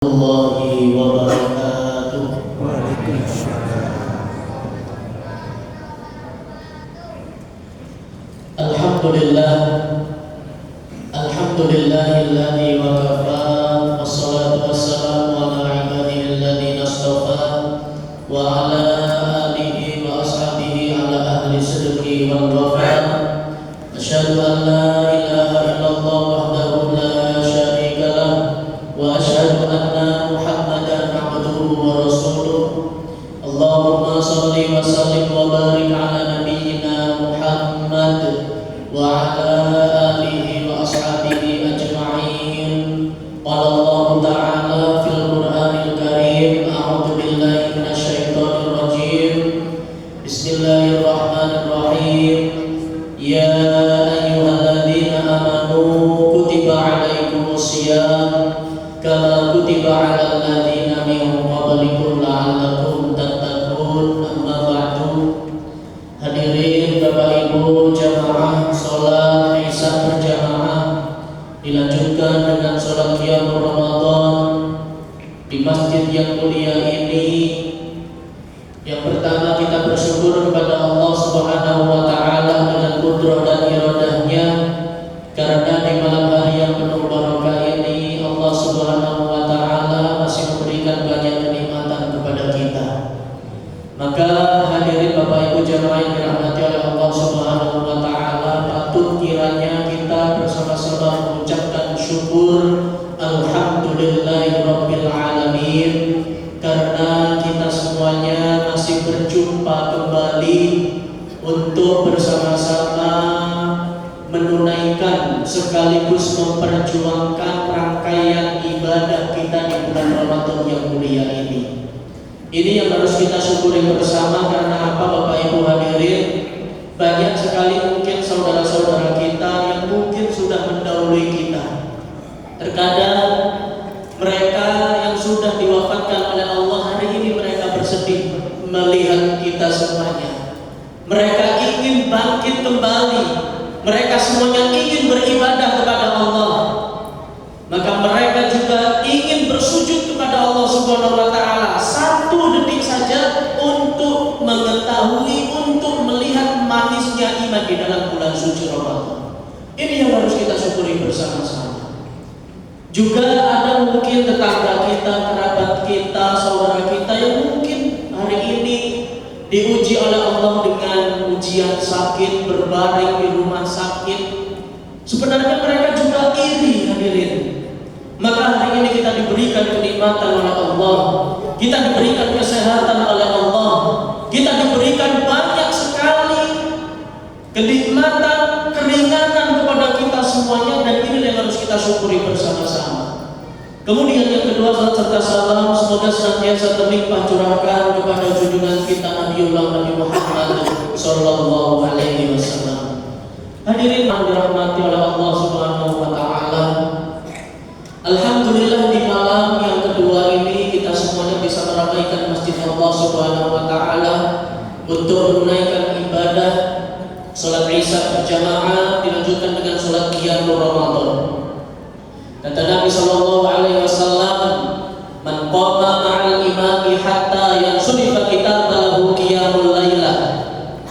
Warahmatullahi wabarakatuh. Alhamdulillah, alhamdulillahilladzi wa kafa, wassalatu wassalamu ala ibadihi alladzina astafa, wa ala alihi wa ashabihi ala ahli sidqi wal wafa. Asyhadu an la ilaha illallah wahdahu la syarika lah, wa asyhadu anna Muhammadan abduhu wa rasuluh. Allahumma shalli wa sallim wa barik ala nabiyyina Muhammad wa ala alihi wa ashabihi ajma'in. Qala Allah ta'ala fil Qur'anil Karim, a'udzu billahi minasy syaithanir rajim. Bismillahirrahmanirrahim. Ya ayyuhalladzina amanu kutiba 'alaikumus syiyam kama kutiba 'alal ladzina min qablikum la'allakum tattaqun. Amma ba'du. Hadirin Bapak Ibu jamaah salat Isya berjamaah dilanjutkan dengan salat qiyamul Ramadan di masjid yang mulia ini. Yang pertama, kita bersyukur kepada Allah Subhanahu wa taala dengan qudrah dan iradahnya, karena di malam hari yang penuh barakah ini Allah Subhanahu wa taala masih memberikan banyak kenikmatan kepada kita. Maka hadirin Bapak Ibu jamaah yang dirahmati oleh Allah Subhanahu wa taala, patut kiranya kita bersama-sama mengucapkan syukur alhamdulillahirabbil alamin, karena kita semuanya masih berjumpa kembali untuk bersama-sama menunaikan sekaligus memperjuangkan rangkaian ibadah kita di bulan Ramadan yang mulia ini. Ini yang harus kita syukuri bersama. Karena apa, Bapak Ibu hadirin? Banyak sekali mungkin saudara-saudara kita yang mungkin sudah mendahului kita. Terkadang mereka yang sudah diwafatkan oleh Allah, hari ini mereka bersedih melihat kita semuanya. Mereka ingin bangkit kembali. Mereka semuanya ingin beribadah kepada Allah. Maka mereka juga ingin bersujud kepada Allah Subhanahu wa taala satu detik saja untuk mengetahui, untuk melihat manisnya iman di dalam bulan suci Ramadan. Ini yang harus kita syukuri bersama-sama. Juga ada mungkin tetangga kita, kerabat kita, saudara kita yang mungkin hari ini diuji oleh Allah dengan ujian sakit, berbaring di rumah sakit. Sebenarnya mereka juga iri, hadirin. Maka hari ini kita diberikan kenikmatan oleh Allah, kita diberikan kesehatan oleh Allah, kita diberikan banyak sekali kenikmatan, keringanan kepada kita semuanya, dan ini yang harus kita syukuri bersama-sama. Kemudian yang kedua, salat serta salam semoga senantiasa terlimpah curahkan kepada junjungan kita Nabiullah Nabi Muhammad sallallahu alaihi wasallam. Hadirin yang dirahmati oleh Allah Subhanahu wa taala, alhamdulillah di malam yang kedua ini kita semuanya bisa meramaikan masjid Allah Subhanahu wa taala untuk menunaikan ibadah salat Isya berjamaah dilanjutkan dengan salat qiyamul Ramadan. Kata Nabi sallallahu alaihi wasallam, "Man qama ma'al imami hatta yansurifa kitabahu qiyamul lailah."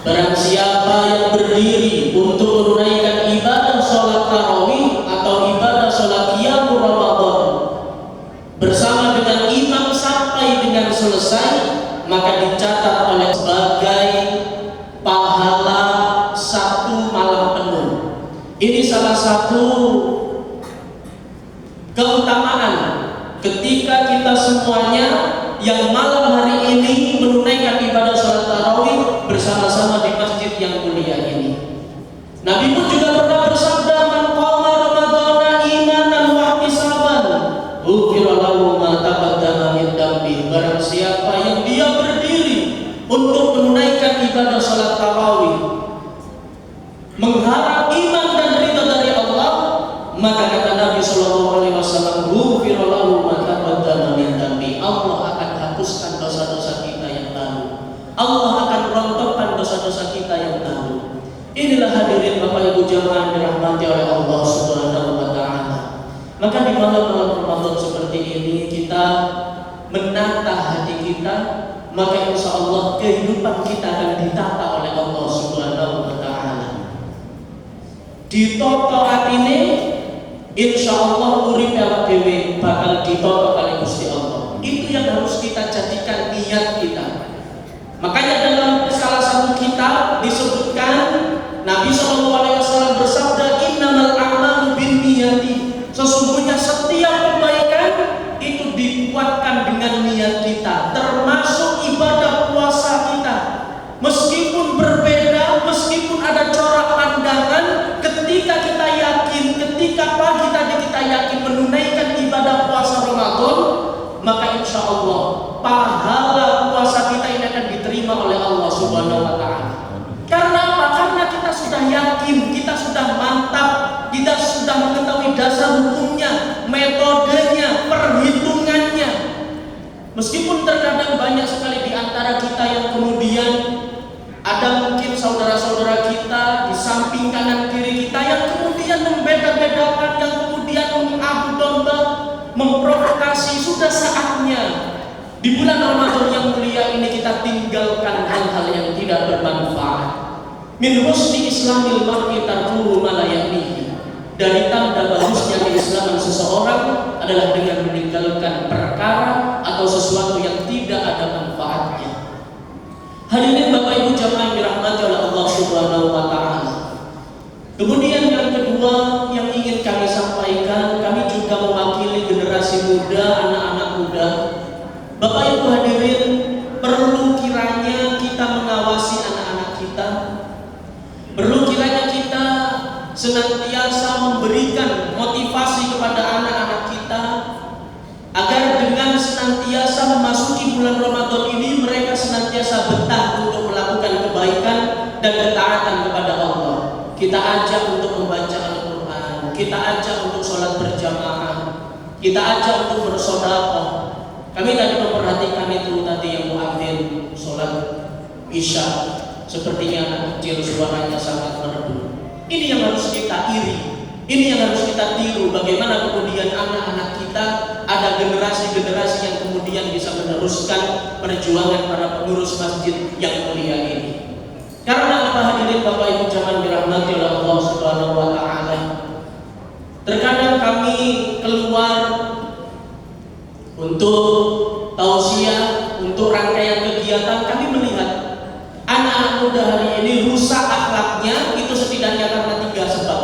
Barang siapa yang berdiri untuk menunaikan ibadah salat tarawih atau ibadah salat qiyamul Ramadan bersama dengan imam sampai dengan selesai, maka dicatat oleh sebagai pahala satu malam penuh. Ini salah satu keutamaan ketika kita semuanya yang malam hari ini menunaikan ibadah salat tarawih bersama-sama di masjid yang mulia ini. Nabi pun juga pernah bersabda, "Man qama ramadhana imanan wa ihtisaban, ghufira lahu ma taqaddama min dambi." Barang siapa yang dia berdiri untuk menunaikan ibadah salat tarawih mengharap iman dan ridha dari Allah, maka kata Nabi sallallahu alaihi wasallam, ghufira lahu ma taqaddama min dambi. Allah akan hapuskan dosa-dosa kita yang lalu. Allah akan rontokkan dosa-dosa kita yang lalu. Inilah hadirin Bapak Ibu jamaah dirahmati oleh Allah Subhanahu wa taala. Maka di malam-malam Ramadan seperti ini kita menata hati kita, maka insya Allah kehidupan kita akan ditata oleh Allah Subhanahu wa Ta'ala. Ditoto atine, insya Allah urip awak dhewe bakal ditoto oleh Gusti Allah. Itu yang harus kita jadikan niat kita. Makanya dalam salah satu kitab disebutkan Nabi SAW bersabda, innamal a'malu binniyati. Sesungguhnya setiap kebaikan itu dikuatkan dengan niat kita, termasuk ibadah puasa kita. Meskipun berbeda, meskipun ada corak pandangan, ketika kita yakin, ketika pagi tadi kita yakin menunaikan ibadah puasa Ramadan, maka insya Allah pahala puasa kita ini akan diterima oleh Allah Subhanahu wa Ta'ala. Karena apa? Karena kita sudah yakin, kita sudah mantap, kita sudah mengetahui dasar hukumnya, metodenya, perhitungannya. Meskipun terkadang banyak sekali di antara kita yang kemudian ada mungkin saudara-saudara kita di samping kanan kiri kita yang kemudian membeda-bedakan, yang kemudian mengadu domba, memprovokasi. Sudah saatnya di bulan Ramadan yang mulia ini kita tinggalkan hal-hal yang tidak bermanfaat. Min husni islamil mar'i tarkuhu ma la ya'nihi. Dari tanda bagusnya keislaman seseorang adalah dengan meninggalkan perkara atau sesuatu yang tidak ada manfaatnya. Hadirin Bapak Ibu jamaah dirahmati oleh Allah Subhanahu wa Ta'ala. Kemudian yang kedua yang ingin kami sampaikan, kami juga mewakili generasi muda, anak-anak muda. Bapak Ibu hadirin, perlu kiranya kita mengawasi anak-anak kita. Perlu kiranya kita senantiasa memberikan motivasi kepada anak-anak kita agar dengan senantiasa memasuki bulan Ramadan ini mereka senantiasa betah untuk melakukan kebaikan dan ketaatan kepada Allah. Kita ajak untuk membaca Al-Quran, kita ajak untuk sholat berjamaah, kita ajak untuk bersedekah. Kami tadi memperhatikan itu tadi yang muadzin sholat Isya, sepertinya anak kecil suaranya sangat merdu. Ini yang harus kita iri, ini yang harus kita tiru. Bagaimana kemudian anak-anak kita ada generasi-generasi yang kemudian bisa meneruskan perjuangan para pengurus masjid yang mulia ini. Karena apa hadirin Bapak Ibu jamaah dirahmati oleh Allah Subhanahu wa Ta'ala. Terkadang kami keluar untuk tausiah, untuk rangkaian kegiatan, kami melihat anak-anak muda hari ini rusak akhlaknya itu setidaknya karena 3 sebab.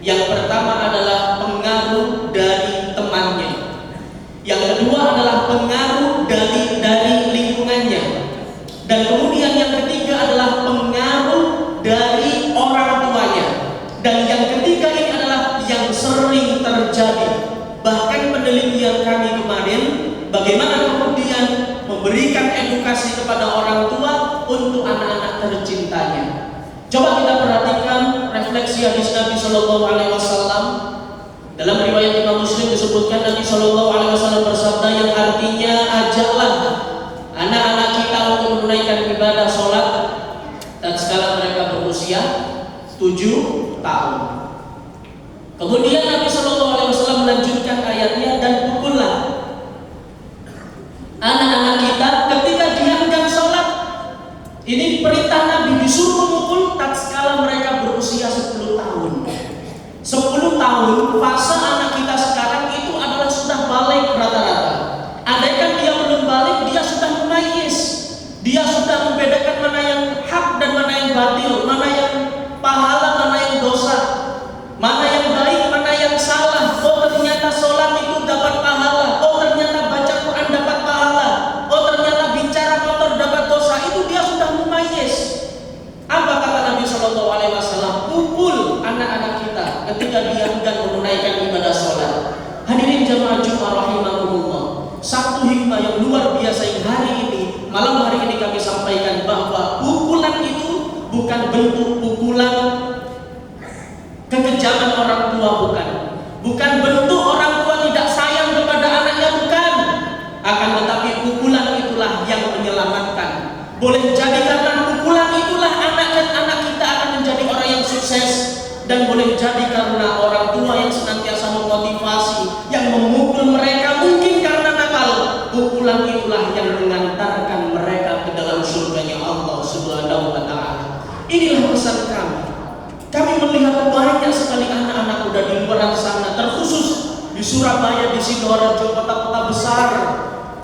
Yang pertama adalah pengaruh dari temannya. Yang kedua adalah pengaruh dari lingkungannya. Dan kemudian yang ketiga adalah pengaruh dari orang tuanya. Dan yang ketiga ini adalah yang sering terjadi. Bahkan penelitian kami kemarin, bagaimana kemudian memberikan edukasi kepada orang tua untuk anak-anak tercintanya. Coba kita perhatikan refleksi hadis Nabi Shallallahu Alaihi Wasallam. Dalam riwayat Imam Muslim disebutkan Nabi Shallallahu Alaihi Wasallam bersabda yang artinya, ajaklah anak-anak kita untuk menunaikan ibadah sholat dan skala mereka berusia 7 tahun. Kemudian Nabi Shallallahu Alaihi Wasallam melanjutkan ayatnya, dan pukullah anak-anak kita ketika dia enggan sholat. Ini perintah Nabi, disuruh memukul tatkala mereka berusia 10 tahun. 10 tahun fase anak kita sekarang itu adalah sudah balik rata-rata. Andaikan dia belum balik, dia sudah memayis. Dia sudah membedakan mana yang hak dan mana yang batil, mana yang pahala, mana yang dosa, mana yang baik, mana yang salah. Oh ternyata sholat itu dapat pahala. Oh ternyata baca Quran dapat pahala. Oh ternyata bicara kotor dapat dosa. Itu dia sudah memayis. Apa kata Nabi Shallallahu Alaihi Wasallam? Pukul anak-anak kita ketika dia enggan menunaikan ibadah sholat. Hadirin jamaah Jumat rahimahumullah. Satu hikmah yang luar biasa yang hari ini, malam hari ini kami sampaikan bahwa pukulan itu bukan bentuk pukulan kekejaman orang tua, bukan bentuk orang tua tidak sayang kepada anaknya, bukan. Akan tetapi pukulan itulah yang menyelamatkan. Boleh jadi karena pukulan itulah anak dan anak kita akan menjadi orang yang sukses, dan boleh jadi karena orang tua yang senantiasa memotivasi, yang memukul mereka mungkin karena nama di Sidoarjo, kota-kota besar,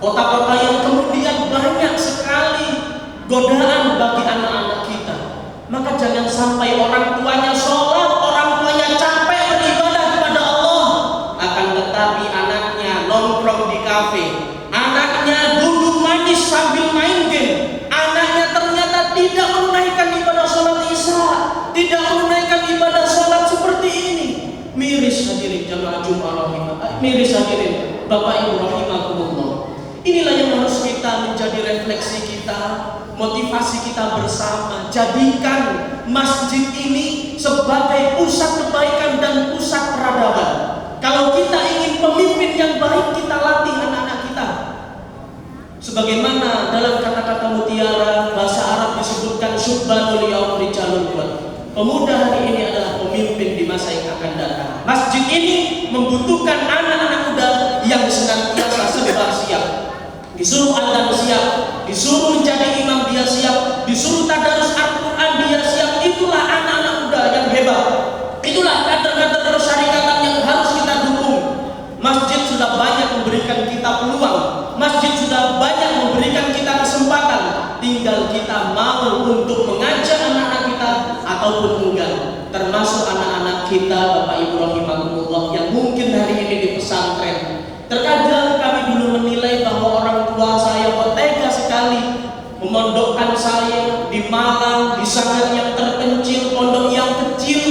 kota-kota yang kemudian banyak sekali godaan bagi anak-anak kita. Maka jangan sampai orang tuanya sholat, orang tuanya capek beribadah kepada Allah, akan tetapi anaknya nongkrong di kafe, anaknya duduk manis sambil main game, anaknya ternyata tidak menunaikan ibadah sholat isya, tidak menunaikan ibadah sholat seperti ini. Miris hadirin jamaah Jumat rahimah, miris hadirin Bapak Ibu rahimakumullah. Inilah yang harus kita menjadi refleksi kita, motivasi kita bersama. Jadikan masjid ini sebagai pusat kebaikan dan pusat peradaban. Kalau kita ingin pemimpin yang baik, kita latih anak-anak kita. Sebagaimana dalam kata-kata mutiara bahasa Arab disebutkan syubbanul yaum rijalul ghad. Pemuda hari ini adalah pemimpin di masa yang akan datang. Masjid ini membutuhkan anak-anak muda yang senantiasa serba siap. Disuruh adzan siap, disuruh menjadi imam dia siap, disuruh tadarus Al-Quran dia siap. Itulah anak-anak muda yang hebat. Itulah kader-kader persyarikatan yang harus kita dukung. Masjid sudah banyak memberikan kita peluang, masjid sudah banyak memberikan kita kesempatan. Tinggal kita mau untuk mengajak anak-anak kita ataupun enggak. Termasuk anak-anak kita Bapak Ibu rahimakumullah yang mungkin hari ini di pesantren. Terkadang kami dulu menilai bahwa orang tua saya kok tega sekali memondokkan saya di Malang, di sangat yang terpencil, pondok yang kecil.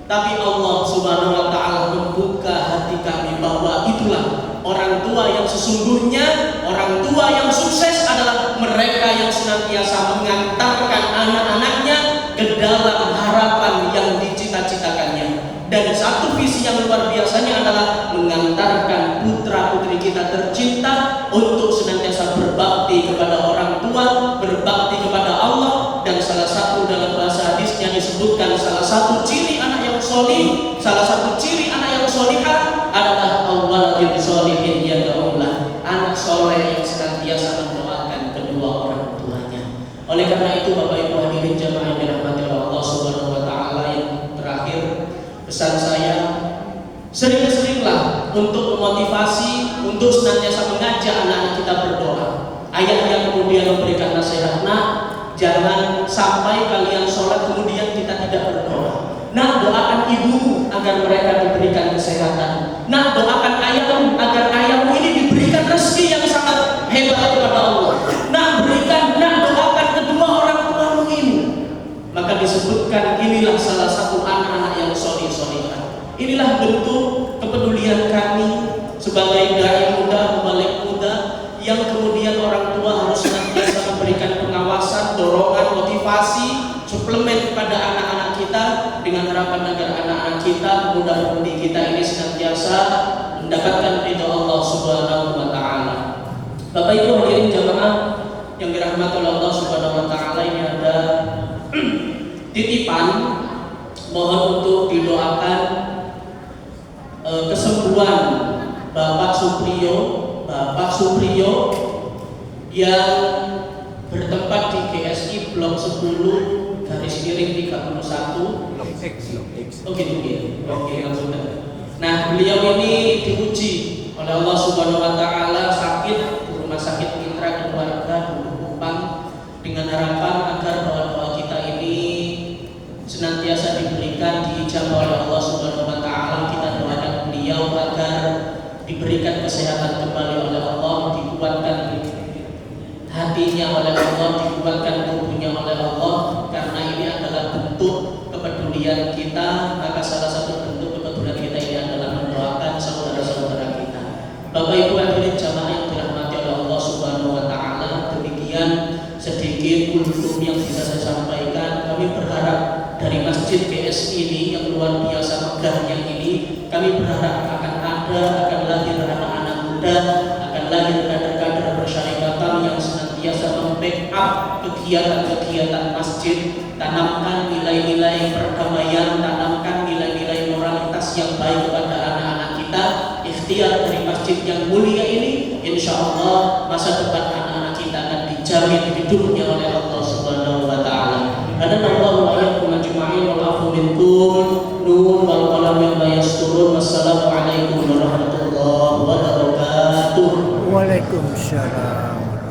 Tapi Allah Subhanahu wa taala membuka hati kami bahwa itulah orang tua yang sesungguhnya. Orang tua yang sukses adalah mereka yang senantiasa mengantarkan anak-anaknya ke dalam harapan yang dicita-citakannya. Dan satu visi yang luar biasanya adalah mengantarkan putra-putri kita tercinta untuk senantiasa berbakti kepada orang tua, berbakti kepada Allah. Dan salah satu dalam bahasa hadisnya disebutkan salah satu ciri anak yang solih, salah satu ciri anak yang solihah adalah awwaladin solihin yad'ulah, anak soleh yang senantiasa mendoakan kedua orang tuanya. Oleh karena itu Bapak Ibu hadirin jamaah yang dirahmati Allah Subhanahu wa taala, yang terakhir pesan saya, sering-seringlah untuk memotivasi, untuk senantiasa mengajak anak-anak kita berdoa. Ayahnya kemudian memberikan nasihat, nak, jangan sampai kalian sholat kemudian kita tidak berdoa. Nak, doakan ibumu agar mereka diberikan kesehatan. Nak, doakan ayahmu agar ayahmu ini diberikan rezeki yang sangat hebat kepada Allah. Nak, doakan kedua orang tuamu ini. Maka disebutkan inilah salah satu anak-anak yang solih-solihah. Inilah bentuk kepedulian kami sebagai dai muda, mubalik muda, yang kemudian orang tua harus senantiasa memberikan pengawasan, dorongan, motivasi, suplemen kepada anak-anak kita dengan harapan agar anak-anak kita, pemuda-pemudi kita ini senantiasa mendapatkan ridho Allah Subhanahu wa taala. Bapak Ibu hadirin jamaah yang dirahmati oleh Allah Subhanahu wa taala, ini ada titipan, mohon untuk didoakan kesembuhan Bapak Supriyo yang bertempat di GSI Blok 10 garis miring 31. Oh gitu ya. Oke, nah, beliau ini diuji oleh Allah Subhanahu wa taala sakit di rumah sakit Mitra Keluarga Dulu Kupang, dengan harapan agar doa-doa kita ini senantiasa diberikan diijabah oleh Allah Subhanahu wa taala. Kita doakan beliau agar diberikan kesehatan kembali oleh Allah, dikuatkan hatinya oleh Allah, dikuatkan tubuhnya oleh Allah, karena ini adalah bentuk kepedulian kita. Maka salah satu bentuk kepedulian kita ini adalah mendoakan saudara-saudara kita. Bapak Ibu hadirin jamaah yang dirahmati oleh Allah Subhanahu wa taala, demikian sedikit kultum yang bisa saya sampaikan. Kami berharap dari Masjid GSI ini yang luar biasa megahnya ini, kami berharap akan lahir anak-anak muda, akan lahir kader-kader persyarikatan yang senantiasa membackup kegiatan-kegiatan masjid. Tanamkan nilai-nilai perdamaian, tanamkan nilai-nilai moralitas yang baik kepada anak-anak kita. Ikhtiar dari masjid yang mulia ini, insya Allah masa depan anak-anak kita akan dijamin hidupnya oleh Allah Subhanahu wa taala. Hadanallahu wa iyyakum ajma'in wal afu minkum. Nun wal qalam yang la yasturun. Wassalamualaikum warahmatullahi Waalaikumsalam.